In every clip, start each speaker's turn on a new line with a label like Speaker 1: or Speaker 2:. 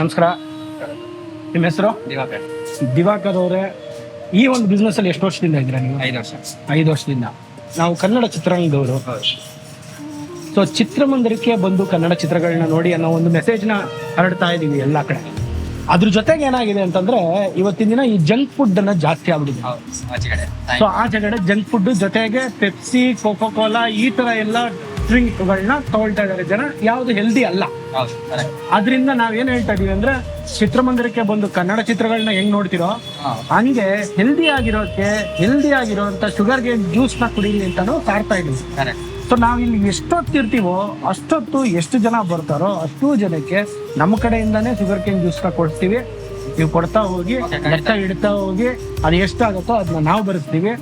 Speaker 1: ನಮಸ್ಕಾರ. ನಿಮ್ಮ ಹೆಸರು?
Speaker 2: ದಿವಾಕರ್.
Speaker 1: ದಿವಾಕರ್ ಅವರೇ, ಈ ಒಂದು ಬಿಸ್ನೆಸ್ ಅಲ್ಲಿ ಎಷ್ಟು ವರ್ಷದಿಂದ ಇದ್ದೀರಾ ನೀವು?
Speaker 2: 5 ವರ್ಷ.
Speaker 1: 5 ವರ್ಷದಿಂದ. ನಾವು ಕನ್ನಡ ಚಿತ್ರರಂಗದವರು. ಸೊ ಚಿತ್ರಮಂದಿರಕ್ಕೆ ಬಂದು ಕನ್ನಡ ಚಿತ್ರಗಳನ್ನ ನೋಡಿ ಅನ್ನೋ ಒಂದು ಮೆಸೇಜ್ನ ಹರಡ್ತಾ ಇದೀವಿ ಎಲ್ಲ ಕಡೆ. ಅದ್ರ ಜೊತೆಗೆ ಏನಾಗಿದೆ ಅಂತಂದ್ರೆ ಇವತ್ತಿನ ದಿನ ಈ ಜಂಕ್ ಫುಡ್ ಅನ್ನ ಜಾಸ್ತಿ ಆಗ್ಬಿಟ್ಟಿದೆ. ಸೊ ಆಚೆಗಡೆ ಜಂಕ್ ಫುಡ್ ಜೊತೆಗೆ ಪೆಪ್ಸಿ, ಕೋಕೋ ಕೋಲಾ ಈ ತರ ಎಲ್ಲ ಡ್ರಿಂಕ್ಗಳನ್ನ ತಗೊಳ್ತಾ ಇದಾರೆ ಜನ. ಯಾವ್ದು ಹೆಲ್ದಿ ಅಲ್ಲ. ಅದರಿಂದ ನಾವೇನ್ ಹೇಳ್ತಾ ಇದೀವಿ ಅಂದ್ರೆ, ಚಿತ್ರಮಂದಿರಕ್ಕೆ ಬಂದು ಕನ್ನಡ ಚಿತ್ರಗಳನ್ನ ಹೆಂಗ್ ನೋಡ್ತಿರೋ ಹಂಗೆ ಹೆಲ್ದಿ ಆಗಿರೋಂತ ಶುಗರ್ಗೆ ಜ್ಯೂಸ್ ನ ಕುಡೀರಿ ಅಂತಾನು ಸಾರ್ತಾ ಇದೀವಿ. ಸೊ ನಾವ್ ಇಲ್ಲಿ ಎಷ್ಟೊತ್ತಿರ್ತೀವೋ ಅಷ್ಟೊತ್ತು ಎಷ್ಟು ಜನ ಬರ್ತಾರೋ ಅಷ್ಟು ಜನಕ್ಕೆ ನಮ್ಮ ಕಡೆಯಿಂದಾನೇ ಶುಗರ್ ಕೇನ್ ಜ್ಯೂಸ್ ನ ಕೊಡ್ತೀವಿ. ನೀವು ಕೊಡ್ತಾ ಹೋಗಿ, ಲೆಕ್ಕ ಇಡ್ತಾ ಹೋಗಿ, ಅದು ಎಷ್ಟಾಗುತ್ತೋ ಅದನ್ನ ನಾವು ಬರೆಸ್ತೀವಿ.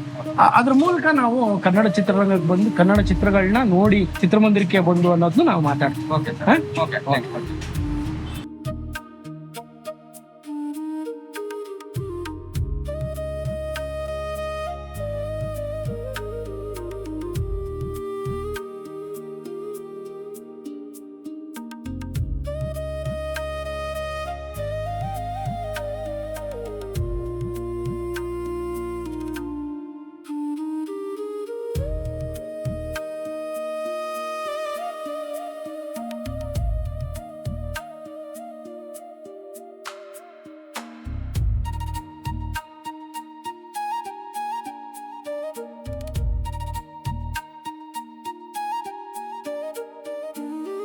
Speaker 1: ಅದ್ರ ಮೂಲಕ ನಾವು ಕನ್ನಡ ಚಿತ್ರರಂಗಕ್ಕೆ ಬಂದು ಕನ್ನಡ ಚಿತ್ರಗಳನ್ನ ನೋಡಿ ಚಿತ್ರಮಂದಿರಕ್ಕೆ ಬಂದು ಅನ್ನೋದನ್ನ ನಾವು ಮಾತಾಡ್ತೀವಿ.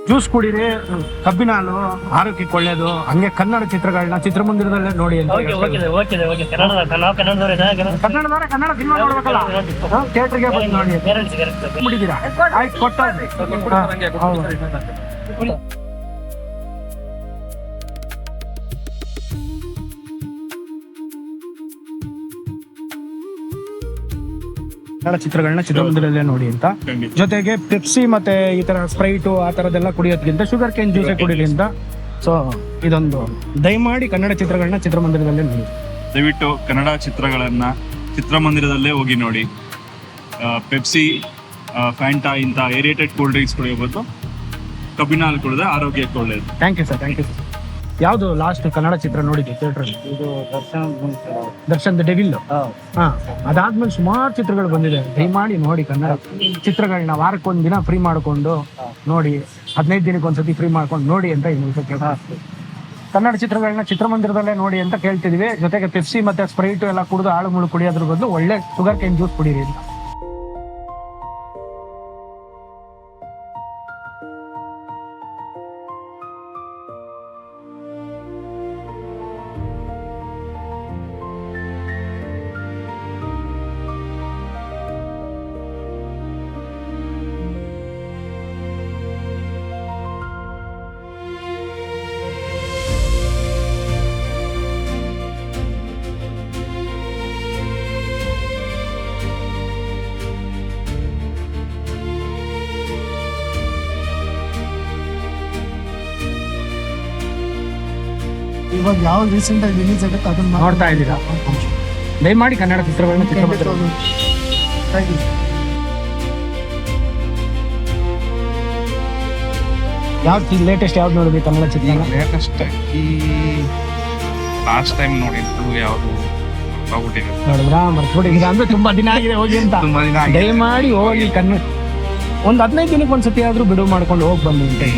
Speaker 1: ಜ್ಯೂಸ್ ಕುಡೀರಿ, ಕಬ್ಬಿನ ಹಾಲು ಆರೋಗ್ಯಕ್ಕೆ ಒಳ್ಳೇದು. ಹಂಗೆ ಕನ್ನಡ ಚಿತ್ರಗಳನ್ನ ಚಿತ್ರಮಂದಿರದಲ್ಲೇ ನೋಡಿ ಅಂತ. ಕನ್ನಡದವರೇ ಕನ್ನಡ ಸಿನಿಮಾ ನೋಡ್ಬೇಕಲ್ಲ, ಥಿಯೇಟರ್ಗೆ ಬಂದು ನೋಡಿ. ಬಿಟ್ಟಿದ್ದೀರಾ? ಆಯ್ತು, ಕೊಟ್ಟಾದ್ರಿ. ಕನ್ನಡ ಚಿತ್ರಗಳನ್ನ ಚಿತ್ರಮಂದಿರದಲ್ಲೇ ನೋಡಿ ಅಂತ. ಜೊತೆಗೆ ಪೆಪ್ಸಿ ಮತ್ತೆ ಈ ತರ ಸ್ಪ್ರೈಟು ಆ ತರದೆಲ್ಲ ಕುಡಿಯೋದ್ಕಿಂತ ಶುಗರ್ ಕೇನ್ ಜ್ಯೂಸೇ ಕುಡೀರಿ ಅಂತ. ಸೊ ಇದೊಂದು ದಯಮಾಡಿ ಕನ್ನಡ ಚಿತ್ರಗಳನ್ನ ಚಿತ್ರಮಂದಿರದಲ್ಲೇ ನೋಡಿ.
Speaker 3: ದಯವಿಟ್ಟು ಕನ್ನಡ ಚಿತ್ರಗಳನ್ನ ಚಿತ್ರಮಂದಿರದಲ್ಲೇ ಹೋಗಿ ನೋಡಿ. ಪೆಪ್ಸಿ, ಫ್ಯಾಂಟಾ ಇಂಥ ಏರಿಯೇಟೆಡ್ ಕೂಲ್ ಡ್ರಿಂಕ್ಸ್ ಕುಡಿಯೋ ಬದಲು ಕಬ್ಬಿನ ಹಾಲು ಕುಡಿದ್ರೆ ಆರೋಗ್ಯಕ್ಕೆ ಒಳ್ಳೆಯದು.
Speaker 1: Thank you sir. ಯಾವ್ದು ಲಾಸ್ಟ್ ಕನ್ನಡ ಚಿತ್ರ ನೋಡಿದ್ದೆ ಥಿಯೇಟರ್?
Speaker 2: ಇದು
Speaker 1: ದರ್ಶನ್ ದ ಡೆವಿಲ್. ಅದಾದ್ಮೇಲೆ ಸುಮಾರು ಚಿತ್ರಗಳು ಬಂದಿದೆ. ದಯಮಾಡಿ ನೋಡಿ ಕನ್ನಡ ಚಿತ್ರಗಳನ್ನ. ವಾರಕ್ಕೊಂದ್ ದಿನ ಫ್ರೀ ಮಾಡ್ಕೊಂಡು ನೋಡಿ, 15 ದಿನಕ್ಕೆ ಒಂದ್ಸತಿ ಫ್ರೀ ಮಾಡ್ಕೊಂಡು ನೋಡಿ ಅಂತ ಕನ್ನಡ ಚಿತ್ರಗಳನ್ನ ಚಿತ್ರಮಂದಿರದಲ್ಲೇ ನೋಡಿ ಅಂತ ಕೇಳ್ತಿದೀವಿ. ಜೊತೆಗೆ ಪೆಪ್ಸಿ ಮತ್ತೆ ಸ್ಪ್ರೈಟ್ ಎಲ್ಲ ಕುಡಿದು ಆಳು ಮುಳು ಕುಡಿಯೋದ್ರ ಬದಲು ಒಳ್ಳೆ ಶುಗರ್ ಕೇನ್ ಜ್ಯೂಸ್ ಕುಡೀರಿ ಅಂತ.
Speaker 4: ಇವಾಗ ಯಾವ ರೀಸೆಂಟ್ ಆಗಿ ರಿಲೀಸ್ ಆಗುತ್ತೆ ಅದನ್ನ
Speaker 1: ನೋಡ್ತಾ ಇದ್ದೀರಾ? ದಯಮಾಡಿ ಕನ್ನಡ ಚಿತ್ರಗಳನ್ನ ಚಿತ್ರಮಂದಿರ. ಯಾವ್ದು ಲೇಟೆಸ್ಟ್ ಯಾವ್ದು ನೋಡಿದ್ವಿ ಕನ್ನಡ ಚಿತ್ರ?
Speaker 3: ಲೇಟೆಸ್ಟ್ ಲಾಸ್ಟ್ ಟೈಮ್ ನೋಡಿದ್ದು ಯಾವುದು
Speaker 1: ನೋಡಿದ್ರಾ? ಮರ್ತ್ಬಿಟ್ಟಿದ್ದೀರಾ ಅಂದ್ರೆ ತುಂಬಾ ದಿನ ಆಗಿದೆ ಹೋಗಿ ಅಂತ. ದಯಮಾಡಿ ಹೋಗಿ ಕನ್ನಡ ಒಂದು 15 ದಿನಕ್ಕೆ ಒಂದ್ಸತಿ ಆದ್ರೂ ಬಿಡುವು ಮಾಡ್ಕೊಂಡು ಹೋಗಿ ಬಂದು ಅಂತ.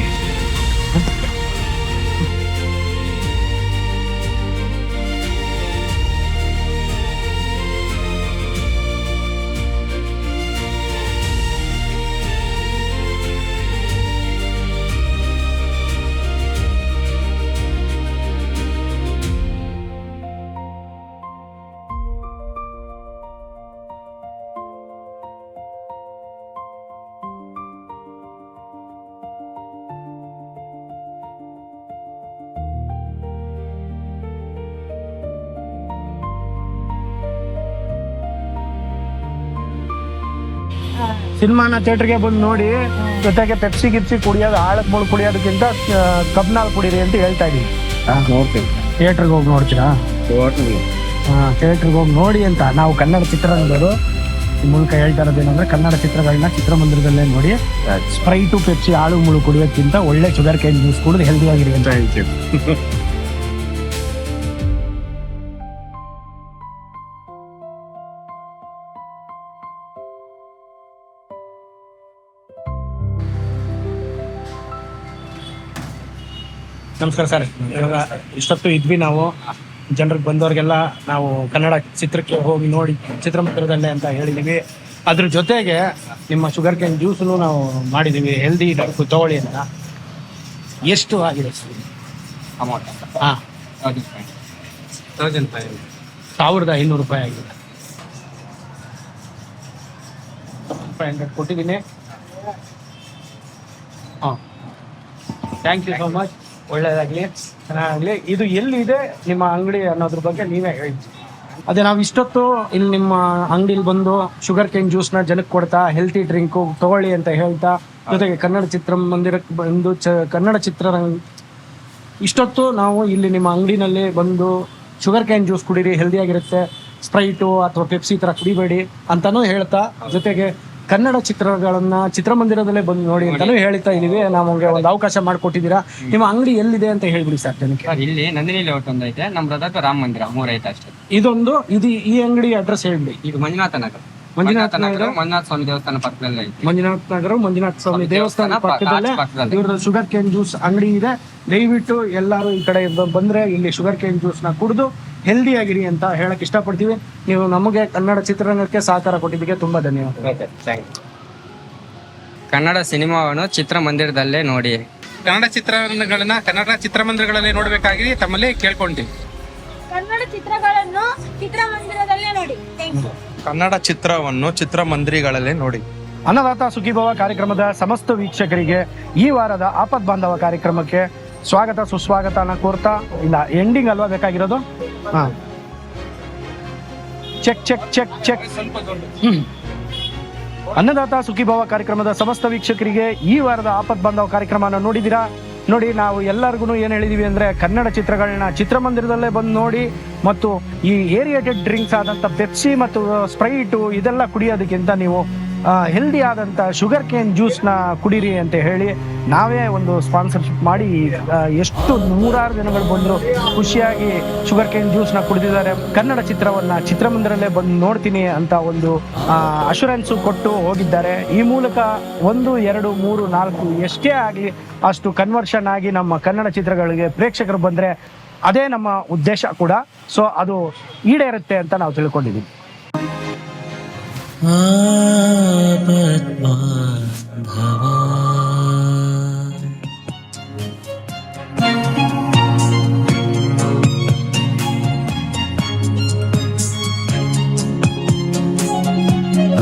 Speaker 1: ಸಿನಿಮಾನ ಥಿಯೇಟರ್ಗೆ ಬಂದು ನೋಡಿ, ಜೊತೆಗೆ ಪೆಪ್ಸಿ ಗಿಪ್ಸಿ ಕುಡಿಯೋದು, ಆಳಕ್ ಮುಳು ಕುಡಿಯೋದಕ್ಕಿಂತ ಕಬ್ಬಿನ ಹಾಲು ಕುಡೀರಿ ಅಂತ ಹೇಳ್ತಾ ಇದೀವಿ.
Speaker 2: ನೋಡ್ತೀವಿ.
Speaker 1: ಥಿಯೇಟರ್ಗೆ ಹೋಗಿ ನೋಡ್ತೀರಾ? ಥಿಯೇಟರ್ಗೆ ಹೋಗಿ ನೋಡಿ ಅಂತ ನಾವು ಕನ್ನಡ ಚಿತ್ರರಂಗದವರು ಈ ಮೂಲಕ ಹೇಳ್ತಾ ಇರೋದೇನಂದ್ರೆ, ಕನ್ನಡ ಚಿತ್ರಗಳನ್ನ ಚಿತ್ರಮಂದಿರದಲ್ಲೇ ನೋಡಿ. ಸ್ಪ್ರೈಟು ಪೆಪ್ಸಿ ಆಳು ಮುಳು ಕುಡಿಯೋದ್ಕಿಂತ ಒಳ್ಳೆ ಶುಗರ್ ಕೇನ್ ಜ್ಯೂಸ್ ಕುಡಿದು ಹೆಲ್ದಿ ಆಗಿರಿ ಅಂತ ಹೇಳ್ತೀವಿ. ನಮಸ್ಕಾರ ಸರ್. ಇವಾಗ ಇಷ್ಟೊತ್ತು ಇದ್ವಿ ನಾವು, ಜನರಿಗೆ ಬಂದವ್ರಿಗೆಲ್ಲ ನಾವು ಕನ್ನಡ ಚಿತ್ರಕ್ಕೆ ಹೋಗಿ ನೋಡಿ ಚಿತ್ರಮಂದಿರದಲ್ಲೇ ಅಂತ ಹೇಳಿದ್ದೀವಿ. ಅದ್ರ ಜೊತೆಗೆ ನಿಮ್ಮ ಶುಗರ್ ಕೇನ್ ಜ್ಯೂಸನ್ನು ನಾವು ಮಾಡಿದ್ದೀವಿ, ಹೆಲ್ದಿ ಡ್ರಿಂಕ್ ತಗೊಳ್ಳಿ ಅಂತ. ಎಷ್ಟು ಆಗಿದೆ ಸರ್
Speaker 2: ಅಮೌಂಟ್
Speaker 1: ಹಾಂ? 1500 ರೂಪಾಯಿ ಆಗಿದೆ. 500 ಕೊಟ್ಟಿದ್ದೀನಿ. ಹಾಂ, ಥ್ಯಾಂಕ್ ಯು ಸೋ ಮಚ್. ಒಳ್ಳೆಯದಾಗಲಿ, ಚೆನ್ನಾಗಲಿ. ಇದು ಎಲ್ಲಿದೆ ನಿಮ್ಮ ಅಂಗಡಿ ಅನ್ನೋದ್ರ ಬಗ್ಗೆ ನೀವೇ ಹೇಳಿ. ಅದೇ ನಾವು ಇಷ್ಟೊತ್ತು ಇಲ್ಲಿ ನಿಮ್ಮ ಅಂಗಡಿಲಿ ಬಂದು ಶುಗರ್ ಕೇನ್ ಜ್ಯೂಸ್ನ ಜನಕ್ಕೆ ಕೊಡ್ತಾ, ಹೆಲ್ತಿ ಡ್ರಿಂಕು ತಗೊಳ್ಳಿ ಅಂತ ಹೇಳ್ತಾ, ಜೊತೆಗೆ ಕನ್ನಡ ಚಿತ್ರಮಂದಿರಕ್ಕೆ ಬಂದು ಕನ್ನಡ ಚಿತ್ರರಂಗ ಇಷ್ಟೊತ್ತು ನಾವು ಇಲ್ಲಿ ನಿಮ್ಮ ಅಂಗಡಿನಲ್ಲಿ ಬಂದು ಶುಗರ್ ಕ್ಯಾನ್ ಜ್ಯೂಸ್ ಕುಡೀರಿ, ಹೆಲ್ದಿಯಾಗಿರುತ್ತೆ, ಸ್ಪ್ರೈಟು ಅಥವಾ ಪೆಪ್ಸಿ ಥರ ಕುಡಿಬೇಡಿ ಅಂತಲೂ ಹೇಳ್ತಾ, ಜೊತೆಗೆ ಕನ್ನಡ ಚಿತ್ರಗಳನ್ನ ಚಿತ್ರಮಂದಿರದಲ್ಲೇ ಬಂದು ನೋಡಿ ಅಂತಾನೂ ಹೇಳ್ತಾ ಇದೀವಿ. ನಮಗೆ ಒಂದು ಅವಕಾಶ ಮಾಡಿಕೊಟ್ಟಿದ್ದೀರಾ. ನಿಮ್ಮ ಅಂಗಡಿ ಎಲ್ಲಿದೆ ಅಂತ ಹೇಳ್ಬಿಡಿ ಸರ್ ಜನಕ್ಕೆ.
Speaker 2: ಸರ್ ಇಲ್ಲಿ ನಂದಿನಿ ಲೇಔಟ್ ಒಂದು ಐತೆ, ನಮ್ಮ ಬ್ರದರ್ ರಾಮ ಮಂದಿರ 3 ಐತೆ ಅಷ್ಟೇ.
Speaker 1: ಇದು ಈ ಅಂಗಡಿ ಅಡ್ರೆಸ್ ಹೇಳ್ಬಿಡಿ.
Speaker 2: ಇದು ಮಂಜುನಾಥ ನಗರ,
Speaker 1: ಮಂಜುನಾಥ ನಗರ,
Speaker 2: ಮಂಜುನಾಥ ಸ್ವಾಮಿ ದೇವಸ್ಥಾನ ಪಕ್ಕದಲ್ಲೇ ಐತೆ.
Speaker 1: ಮಂಜುನಾಥ ನಗರ, ಮಂಜುನಾಥ ಸ್ವಾಮಿ ದೇವಸ್ಥಾನ ಪಕ್ಕದಲ್ಲೇ
Speaker 2: ಪಕ್ಕದಲ್ಲೇ.
Speaker 1: ಇವ್ರದ್ದು ಶುಗರ್ ಕೇನ್ ಜ್ಯೂಸ್ ಅಂಗಡಿ ಇದೆ. ದಯವಿಟ್ಟು ಎಲ್ಲರೂ ಈ ಕಡೆ ಬಂದ್ರೆ ಇಲ್ಲಿ ಶುಗರ್ ಕೇನ್ ಜ್ಯೂಸ್ನ ಕುಡಿದು ಹೆಲ್ದಿ ಆಗಿರಿ ಅಂತ ಹೇಳಕ್ ಇಷ್ಟಪಡ್ತೀವಿ. ನೀವು ನಮಗೆ ಕನ್ನಡ ಚಿತ್ರರಂಗಕ್ಕೆ ಸಹಕಾರ ಕೊಟ್ಟಿದ್ದಕ್ಕೆ ತುಂಬಾ ಧನ್ಯವಾದ.
Speaker 2: ಕನ್ನಡ ಸಿನಿಮಾವನ್ನು ಚಿತ್ರಮಂದಿರದಲ್ಲೇ ನೋಡಿ.
Speaker 5: ಕನ್ನಡ ಚಿತ್ರಗಳನ್ನ ಕನ್ನಡ ಚಿತ್ರಮಂದಿರಗಳಲ್ಲಿ ನೋಡಬೇಕಾಗಿ ತಮ್ಮಲ್ಲಿ ಕೇಳ್ಕೊಂತೀವಿ.
Speaker 6: ಕನ್ನಡ ಚಿತ್ರಗಳನ್ನು ಚಿತ್ರಮಂದಿರದಲ್ಲೇ ನೋಡಿ.
Speaker 7: ಕನ್ನಡ ಚಿತ್ರವನ್ನು ಚಿತ್ರಮಂದಿರಗಳಲ್ಲೇ ನೋಡಿ.
Speaker 1: ಅನ್ನದಾತ ಸುಖೀಭವ ಕಾರ್ಯಕ್ರಮದ ಸಮಸ್ತ ವೀಕ್ಷಕರಿಗೆ ಈ ವಾರದ ಆಪತ್ ಬಾಂಧವ ಕಾರ್ಯಕ್ರಮಕ್ಕೆ ಸ್ವಾಗತ ಸುಸ್ವಾಗತನ ಕೋರ್ತಾ, ಇಲ್ಲ ಎಂಡಿಂಗ್ ಅಲ್ವಾ ಬೇಕಾಗಿರೋದು? ಹಾ, ಚೆಕ್ ಚೆಕ್ ಚೆಕ್ ಚೆಕ್. ಅನ್ನದಾತ ಸುಖೀಭವ ಕಾರ್ಯಕ್ರಮದ ಸಮಸ್ತ ವೀಕ್ಷಕರಿಗೆ ಈ ವಾರದ ಆಪತ್ ಬಾಂಧವ ಕಾರ್ಯಕ್ರಮನ ನೋಡಿದ್ದೀರಾ? ನೋಡಿ, ನಾವು ಎಲ್ಲರಿಗೂ ಏನು ಹೇಳಿದೀವಿ ಅಂದರೆ, ಕನ್ನಡ ಚಿತ್ರಗಳನ್ನ ಚಿತ್ರಮಂದಿರದಲ್ಲೇ ಬಂದು ನೋಡಿ, ಮತ್ತು ಈ ಏರಿಯೇಟೆಡ್ ಡ್ರಿಂಕ್ಸ್ ಆದಂಥ ಪೆಪ್ಸಿ ಮತ್ತು ಸ್ಪ್ರೈಟು ಇದೆಲ್ಲ ಕುಡಿಯೋದಕ್ಕಿಂತ ನೀವು ಹೆಲ್ದಿ ಆದಂಥ ಶುಗರ್ ಕೇನ್ ಜ್ಯೂಸ್ನ ಕುಡೀರಿ ಅಂತ ಹೇಳಿ ನಾವೇ ಒಂದು ಸ್ಪಾನ್ಸರ್ಶಿಪ್ ಮಾಡಿ ಎಷ್ಟು 100 ಜನಗಳು ಬಂದರು ಖುಷಿಯಾಗಿ ಶುಗರ್ ಕೇನ್ ಜ್ಯೂಸ್ನ ಕುಡಿದಿದ್ದಾರೆ. ಕನ್ನಡ ಚಿತ್ರವನ್ನು ಚಿತ್ರಮಂದಿರಲ್ಲೇ ಬಂದು ನೋಡ್ತೀನಿ ಅಂತ ಒಂದು ಅಶೂರೆನ್ಸು ಕೊಟ್ಟು ಹೋಗಿದ್ದಾರೆ. ಈ ಮೂಲಕ 1, 2, 3, 4 ಎಷ್ಟೇ ಆಗಲಿ ಅಷ್ಟು ಕನ್ವರ್ಷನ್ ಆಗಿ ನಮ್ಮ ಕನ್ನಡ ಚಿತ್ರಗಳಿಗೆ ಪ್ರೇಕ್ಷಕರು ಬಂದರೆ ಅದೇ ನಮ್ಮ ಉದ್ದೇಶ ಕೂಡ. ಸೊ ಅದು ಈಡೇರುತ್ತೆ ಅಂತ ನಾವು ತಿಳ್ಕೊಂಡಿದ್ದೀವಿ.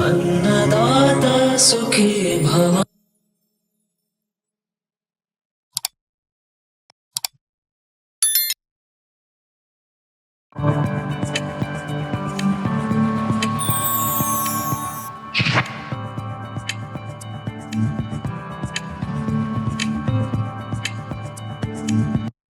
Speaker 8: ಅನ್ನದಾತ ಸುಖೀ ಭವ.